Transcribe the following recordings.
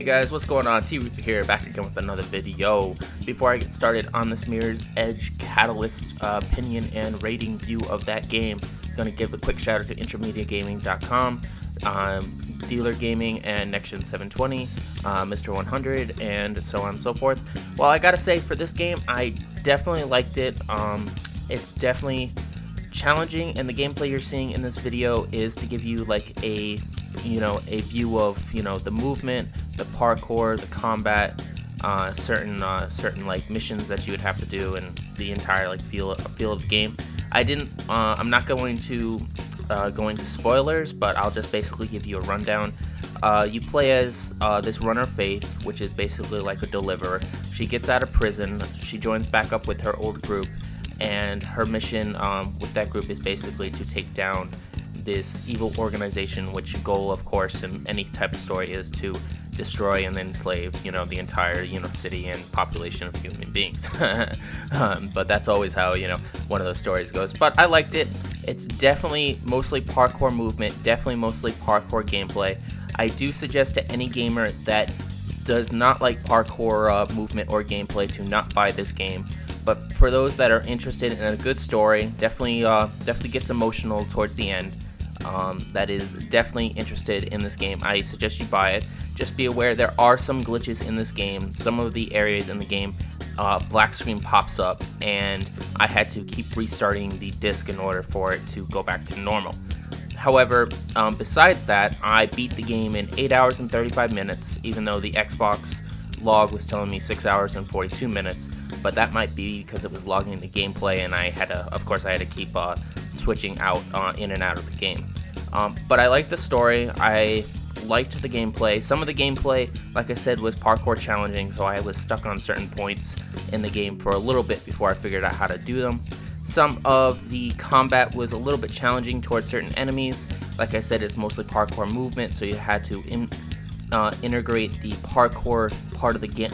Guys, what's going on? T here, back again with another video. Before I get started on this Mirror's Edge Catalyst opinion and rating view of that game, I'm going to give a quick shout out to INTROMEDIAGAMING.com, Dealer Gaming, and Next-Gen 720, Mr. 100, and so on and so forth. Well, I gotta say, for this game, I definitely liked it. It's definitely challenging, and the gameplay you're seeing in this video is to give you like a view of the movement, the parkour, the combat, certain like missions that you would have to do, and the entire like feel of the game. I'm not going to go into spoilers, but I'll just basically give you a rundown. You play as this runner Faith, which is basically like a deliverer. She gets out of prison, she joins back up with her old group, and her mission with that group is basically to take down this evil organization, which goal, of course, in any type of story is to destroy and enslave, the entire, city and population of human beings. But that's always how, one of those stories goes. But I liked it. It's definitely mostly parkour movement, definitely mostly parkour gameplay. I do suggest to any gamer that does not like parkour movement or gameplay to not buy this game. But for those that are interested in a good story, definitely gets emotional towards the end, that is definitely interested in this game, I suggest you buy it. Just be aware there are some glitches in this game. Some of the areas in the game, black screen pops up, and I had to keep restarting the disc in order for it to go back to normal. However, besides that, I beat the game in 8 hours and 35 minutes, even though the Xbox log was telling me 6 hours and 42 minutes, but that might be because it was logging the gameplay, and I had to keep switching out in and out of the game. But I liked the story, I liked the gameplay. Some of the gameplay, like I said, was parkour challenging, so I was stuck on certain points in the game for a little bit before I figured out how to do them. Some of the combat was a little bit challenging towards certain enemies. Like I said, it's mostly parkour movement, so you had to integrate the parkour part of the game,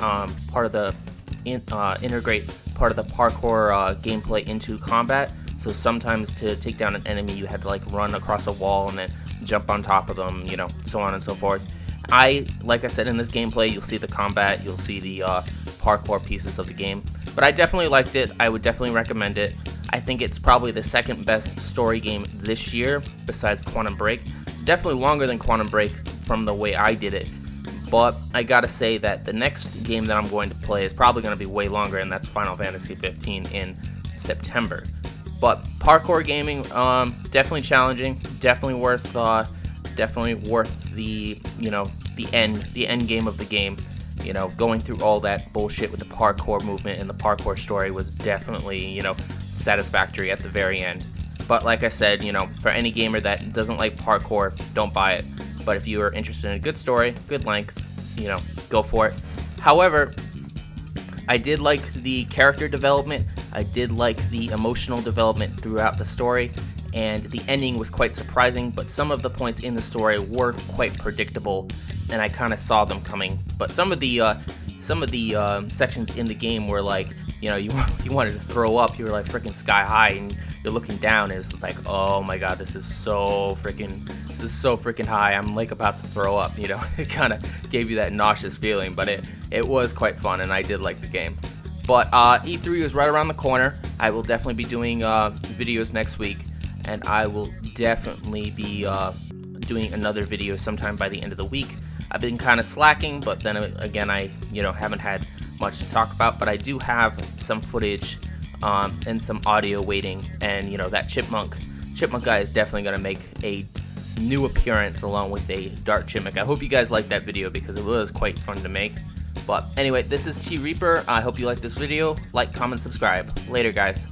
integrate part of the parkour gameplay into combat. So sometimes to take down an enemy, you had to like run across a wall and then jump on top of them, so on and so forth. Like I said, in this gameplay, you'll see the combat, you'll see the parkour pieces of the game. But I definitely liked it. I would definitely recommend it. I think it's probably the second best story game this year, besides Quantum Break. It's definitely longer than Quantum Break from the way I did it. But I gotta say that the next game that I'm going to play is probably going to be way longer, and that's Final Fantasy 15 in September. But parkour gaming, definitely challenging, definitely worth the the end game of the game. Going through all that bullshit with the parkour movement and the parkour story was definitely satisfactory at the very end. But like I said, for any gamer that doesn't like parkour, don't buy it. But if you are interested in a good story, good length, go for it. However, I did like the character development, I did like the emotional development throughout the story, and the ending was quite surprising, but some of the points in the story were quite predictable, and I kind of saw them coming. But some of the sections in the game were like, you wanted to throw up, you were like freaking sky high, and you're looking down, and it's like, oh my god, this is so freaking high, I'm like about to throw up, It kind of gave you that nauseous feeling, but it was quite fun, and I did like the game. But E3 is right around the corner. I will definitely be doing videos next week, and I will definitely be doing another video sometime by the end of the week. I've been kind of slacking, but then again, I haven't had much to talk about, but I do have some footage and some audio waiting, and that chipmunk guy is definitely going to make a new appearance along with a dark chipmunk. I hope you guys liked that video because it was quite fun to make. But anyway, this is T Reaper. I hope you liked this video. Like, comment, subscribe. Later, guys.